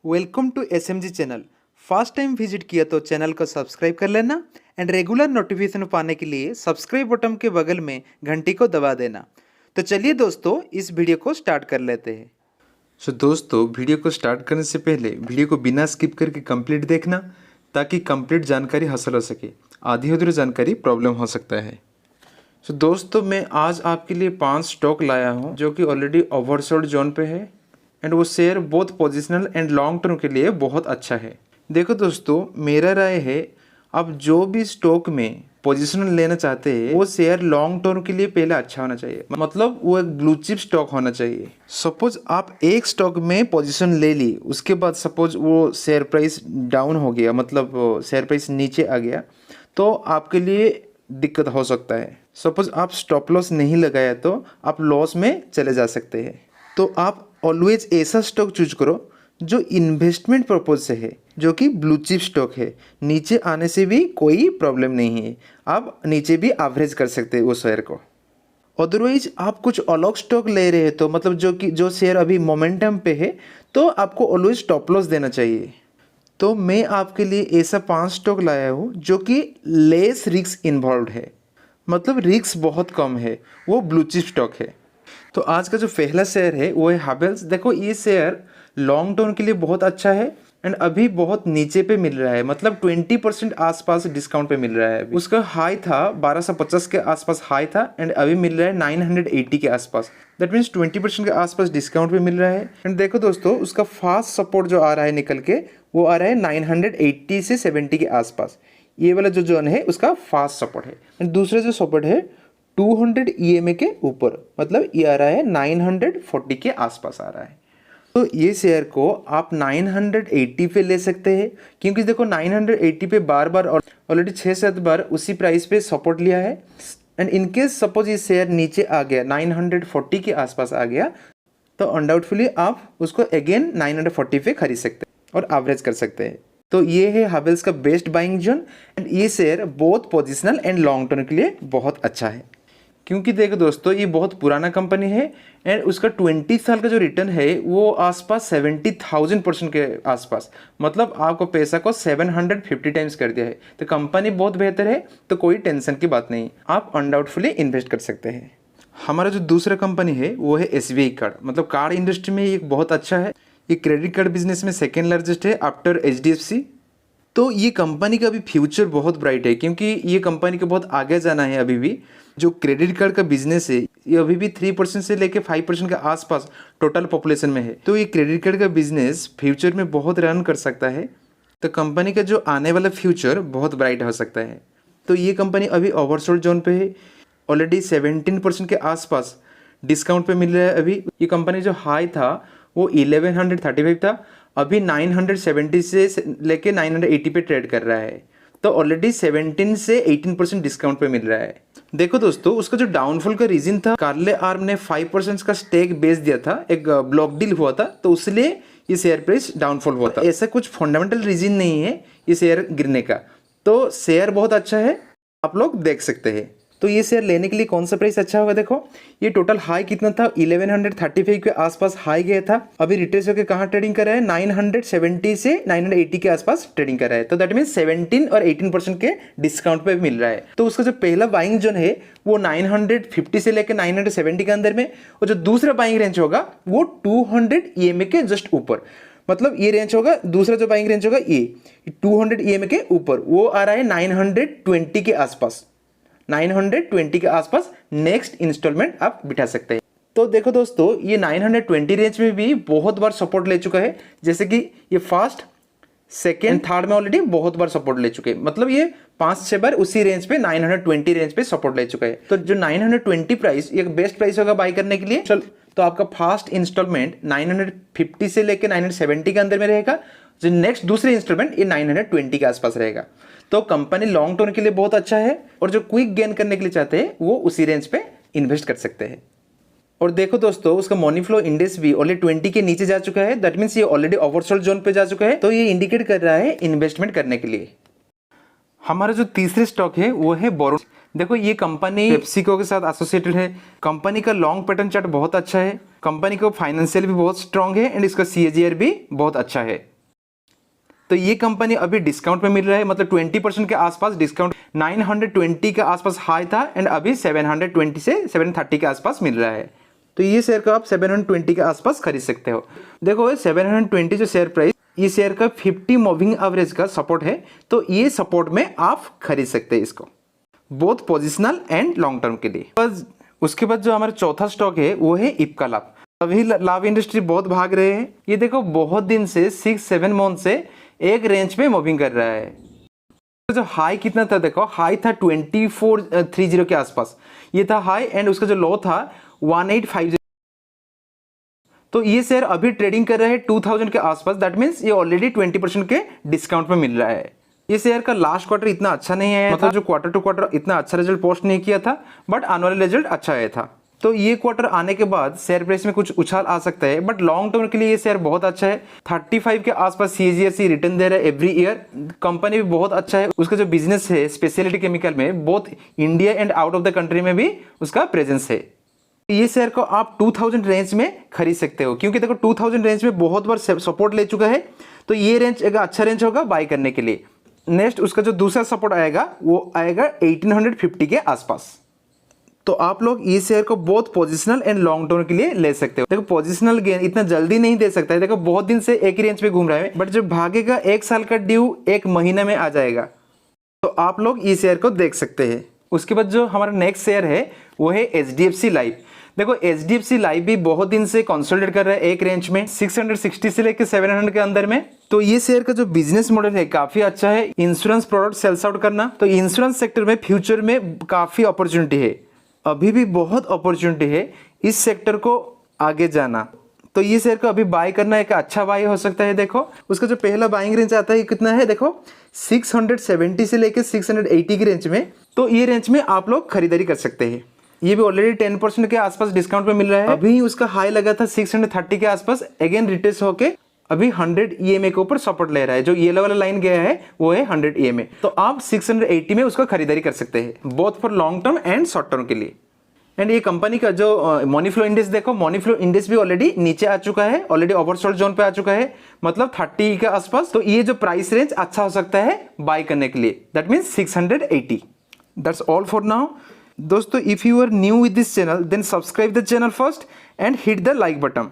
Welcome to SMG channel. First time visit किया तो channel को सब्सक्राइब कर लेना एंड रेगुलर नोटिफिकेशन पाने के लिए सब्सक्राइब बटन के बगल में घंटी को दबा देना। तो चलिए दोस्तों इस वीडियो को स्टार्ट कर लेते हैं। दोस्तों वीडियो को स्टार्ट करने से पहले वीडियो को बिना स्किप करके कंप्लीट देखना ताकि कंप्लीट जानकारी हासिल हो सके। आधी अधूरी जानकारी प्रॉब्लम हो सकता है। दोस्तों मैं आज आपके लिए 5 स्टॉक लाया हूं जो कि ऑलरेडी ओवरसोल्ड जोन पे है एंड वो share both positional and long term के लिए बहुत अच्छा है। देखो दोस्तों मेरा राय है आप जो भी स्टॉक में पोजीशनल लेना चाहते हैं वो शेयर लॉन्ग टर्म के लिए पहले अच्छा होना चाहिए, मतलब वो एक ब्लू चिप स्टॉक होना चाहिए। सपोज आप एक स्टॉक में पोजीशन ले ली, उसके बाद सपोज वो शेयर प्राइस डाउन हो गया, मतलब शेयर प्राइस नीचे आ गया, तो आपके लिए दिक्कत हो सकता है। सपोज आप स्टॉप लॉस नहीं लगाया तो आप लॉस में चले जा सकते हैं। तो आप ऑलवेज ऐसा स्टॉक चूज करो जो इन्वेस्टमेंट पर्पज से है, जो कि ब्लू चिप स्टॉक है। नीचे आने से भी कोई प्रॉब्लम नहीं है, आप नीचे भी एवरेज कर सकते हैं उस शेयर को। अदरवाइज आप कुछ अलग स्टॉक ले रहे हैं तो मतलब जो शेयर अभी मोमेंटम पे है तो आपको ऑलवेज स्टॉप लॉस देना चाहिए। तो मैं आपके लिए ऐसा 5 स्टॉक लाया हूँ जो कि लेस रिस्क इन्वॉल्व है, मतलब रिस्क बहुत कम है, वो ब्लू चिप स्टॉक है। तो आज का जो पहला शेयर है वो है हैवेल्स। देखो ये शेयर लॉन्ग टर्म के लिए बहुत अच्छा है एंड अभी बहुत नीचे पे मिल रहा है, मतलब 20% आसपास डिस्काउंट पे मिल रहा है। उसका हाई था 1250 के आसपास हाई था एंड अभी मिल रहा है 980 के आसपास। दैट मीन्स 20% के आसपास डिस्काउंट पे मिल रहा है। एंड देखो दोस्तों उसका फास्ट सपोर्ट जो आ रहा है निकल के वो आ रहा है 980 से 70 के आसपास। ये वाला जो जोन है उसका फास्ट सपोर्ट है। एंड दूसरा जो सपोर्ट है 200 EMA के ऊपर, मतलब ये आ रहा है 940 के आसपास आ रहा है। तो ये शेयर को आप 980 पे ले सकते हैं, क्योंकि देखो 980 पे बार बार ऑलरेडी 6-7 बार उसी प्राइस पे सपोर्ट लिया है। एंड इनकेस सपोज ये शेयर नीचे आ गया 940 के आसपास आ गया तो अनडाउटफुली आप उसको अगेन 940 पे खरीद सकते हैं और एवरेज कर सकते हैं। तो ये है हैवेल्स का बेस्ट बाइंग जोन एंड ये share both positional and long term के लिए बहुत अच्छा है। क्योंकि देखो दोस्तों ये बहुत पुराना कंपनी है एंड उसका 20 साल का जो रिटर्न है वो आसपास 70,000% के आसपास, मतलब आपको पैसा को 750 टाइम्स कर दिया है। तो कंपनी बहुत बेहतर है, तो कोई टेंशन की बात नहीं, आप अनडाउटफुली इन्वेस्ट कर सकते हैं। हमारा जो दूसरा कंपनी है वो है SBI कार्ड, मतलब कार्ड इंडस्ट्री में ये बहुत अच्छा है। ये क्रेडिट कार्ड बिजनेस में सेकेंड लार्जेस्ट है आफ्टर HDFC। तो ये कंपनी का भी फ्यूचर बहुत ब्राइट है, क्योंकि ये कंपनी को बहुत आगे जाना है। अभी भी जो क्रेडिट कार्ड का बिजनेस है ये अभी भी 3% से लेके 5% के आसपास टोटल पॉपुलेशन में है। तो ये क्रेडिट कार्ड का बिजनेस फ्यूचर में बहुत रन कर सकता है। तो कंपनी का जो आने वाला फ्यूचर बहुत ब्राइट हो सकता है। तो ये कंपनी अभी ओवरसोल्ड जोन पे है, ऑलरेडी 17% के आसपास डिस्काउंट पे मिल रहा है। अभी ये कंपनी जो हाई था वो 1135 था, अभी 970 से लेके 980 पे ट्रेड कर रहा है। तो ऑलरेडी 17 से 18% डिस्काउंट पे मिल रहा है। देखो दोस्तों उसका जो डाउनफॉल का रीजन था, कार्ले आर्म ने 5% का स्टेक बेच दिया था, एक ब्लॉक डील हुआ था, तो उसलिए ये शेयर प्राइस डाउनफॉल हुआ था। ऐसा कुछ फंडामेंटल रीजन नहीं है ये शेयर गिरने का। तो शेयर बहुत अच्छा है, आप लोग देख सकते हैं। तो ये शेयर लेने के लिए कौन सा प्राइस अच्छा होगा? देखो ये टोटल हाई कितना था, 1135 के आसपास हाई गया था। अभी रिट्रेस होकर कहाँ ट्रेडिंग कर रहा है, 970 से 980 के आसपास ट्रेडिंग कर रहा है। तो दैट मीन 17 और 18% के डिस्काउंट पे मिल रहा है। तो उसका जो पहला बाइंग जोन है वो 950 से लेकर 970 के अंदर में, और जो दूसरा बाइंग रेंज होगा वो 200 EMA के जस्ट ऊपर, मतलब ये रेंज होगा। दूसरा जो बाइंग रेंज होगा ये 200 EMA के ऊपर, वो आ रहा है 920 के आसपास। 920 के आसपास नेक्स्ट इंस्टॉलमेंट आप बिठा सकते हैं। तो देखो दोस्तों ये 920 रेंज में भी बहुत बार सपोर्ट ले चुका है, जैसे कि ये फर्स्ट सेकेंड थर्ड में ऑलरेडी बहुत बार सपोर्ट ले चुके हैं, मतलब ये 5-6 बार उसी रेंज पे 920 रेंज पे सपोर्ट ले चुका है। तो जो 920 प्राइस एक बेस्ट प्राइस होगा बाई करने के लिए। चल तो आपका फर्स्ट इंस्टॉलमेंट 950 से लेकर 970 के अंदर में रहेगा, जो नेक्स्ट दूसरे इंस्टॉलमेंट ये 920 के आसपास रहेगा। तो कंपनी लॉन्ग टर्म के लिए बहुत अच्छा है, और जो क्विक गेन करने के लिए चाहते हैं वो उसी रेंज पे इन्वेस्ट कर सकते हैं। और देखो दोस्तों उसका मनी फ्लो इंडेक्स भी ऑलरेडी 20 के नीचे जा चुका है, दैट मीन्स ये ऑलरेडी ओवरसोल्ड जोन पे जा चुका है। तो ये इंडिकेट कर रहा है इन्वेस्टमेंट करने के लिए। हमारा जो तीसरे स्टॉक है वो है बोरो। देखो ये कंपनी पेप्सिको के साथ एसोसिएटेड है। कंपनी का लॉन्ग पैटर्न चार्ट बहुत अच्छा है, कंपनी का फाइनेंशियल भी बहुत स्ट्रांग है एंड इसका CAGR भी बहुत अच्छा है। तो ये कंपनी अभी डिस्काउंट में मिल रहा है, मतलब 20% के आसपास डिस्काउंट। 920 के आसपास हाई था एंड अभी 720 से 730 के आसपास मिल रहा है। तो ये शेयर का आप 720 के आसपास खरीद सकते हो। देखो 720 जो शेयर प्राइस, ये शेयर का 50 मूविंग एवरेज का सपोर्ट है, तो ये सपोर्ट में आप खरीद सकते हैं इसको, both positional and long term के लिए। बस उसके बाद जो हमारा चौथा स्टॉक है वो है इपका लाभ। अभी लाभ इंडस्ट्री बहुत भाग रहे हैं। ये देखो बहुत दिन से 6-7 मंथ से एक रेंज पे मूविंग कर रहा है। तो जो हाई कितना था, देखो हाई था 2430 के आसपास, ये था हाई, एंड उसका जो लो था 1850। तो ये शेयर अभी ट्रेडिंग कर रहा है 2000 के आसपास, दैट मीन्स ये ऑलरेडी 20% के डिस्काउंट में मिल रहा है। ये शेयर का लास्ट क्वार्टर इतना अच्छा नहीं आया, मतलब जो क्वार्टर टू क्वार्टर इतना अच्छा रिजल्ट पोस्ट नहीं किया था, बट आने वाला रिजल्ट अच्छा आया था। तो ये क्वार्टर आने के बाद शेयर प्राइस में कुछ उछाल आ सकता है, बट लॉन्ग टर्म के लिए ये शेयर बहुत अच्छा है। 35 के आसपास CAGR रिटर्न दे रहा है एवरी ईयर। कंपनी भी बहुत अच्छा है, उसका जो बिजनेस है स्पेशलिटी केमिकल में, both India and out of the country में भी उसका प्रेजेंस है। ये शेयर को आप 2000 रेंज में खरीद सकते हो, क्योंकि देखो 2000 रेंज में बहुत बार सपोर्ट ले चुका है, तो ये रेंज एक अच्छा रेंज होगा बाय करने के लिए। नेक्स्ट उसका जो दूसरा सपोर्ट आएगा वो आएगा 1850 के आसपास। तो आप लोग ये शेयर को बहुत पोजिशनल एंड लॉन्ग टर्म के लिए ले सकते हो। देखो पोजिशनल गेन इतना जल्दी नहीं दे सकता है, देखो बहुत दिन से एक ही रेंज पे घूम रहा है, बट जब भागेगा 1 साल का ड्यू 1 महीने में आ जाएगा, तो आप लोग इस शेयर को देख सकते हैं। उसके बाद जो हमारा नेक्स्ट शेयर है वो है HDFC लाइफ। देखो HDFC लाइफ भी बहुत दिन से कंसोलिडेट कर रहा है एक रेंज में 660 से लेकर 700 के अंदर में। तो ये शेयर का जो बिजनेस मॉडल है काफी अच्छा है, इंश्योरेंस प्रोडक्ट सेल्स आउट करना। तो इंश्योरेंस सेक्टर में फ्यूचर में काफी अपॉर्चुनिटी है, अभी भी बहुत अपॉर्चुनिटी है इस सेक्टर को आगे जाना। तो ये शेयर को अभी बाय करना एक अच्छा बाय हो सकता है। देखो उसका जो पहला बाइंग रेंज आता है कितना है, देखो 670 से लेकर 680 की रेंज में। तो ये रेंज में आप लोग खरीदारी कर सकते हैं। ये भी ऑलरेडी 10% के आसपास डिस्काउंट में मिल रहा है। अभी उसका हाई लगा था 630 के आसपास, अगेन रिटेस्ट होके अभी 100 EMA के ऊपर सपोर्ट ले रहा है। जो येलो वाला लाइन गया है वो है 100 EMA। तो आप 680 में उसका खरीदारी कर सकते हैं, both for long term and short term के लिए। एंड ये कंपनी का जो मनी फ्लो इंडेक्स, देखो मनी फ्लो इंडेक्स भी ऑलरेडी नीचे आ चुका है, ऑलरेडी ओवरसोल्ड जोन पे आ चुका है, मतलब 30 के आसपास। तो ये जो प्राइस रेंज अच्छा हो सकता है बाय करने के लिए, that means 680। That's all for now दोस्तों। If you are new with this channel then subscribe the channel first and hit the like button.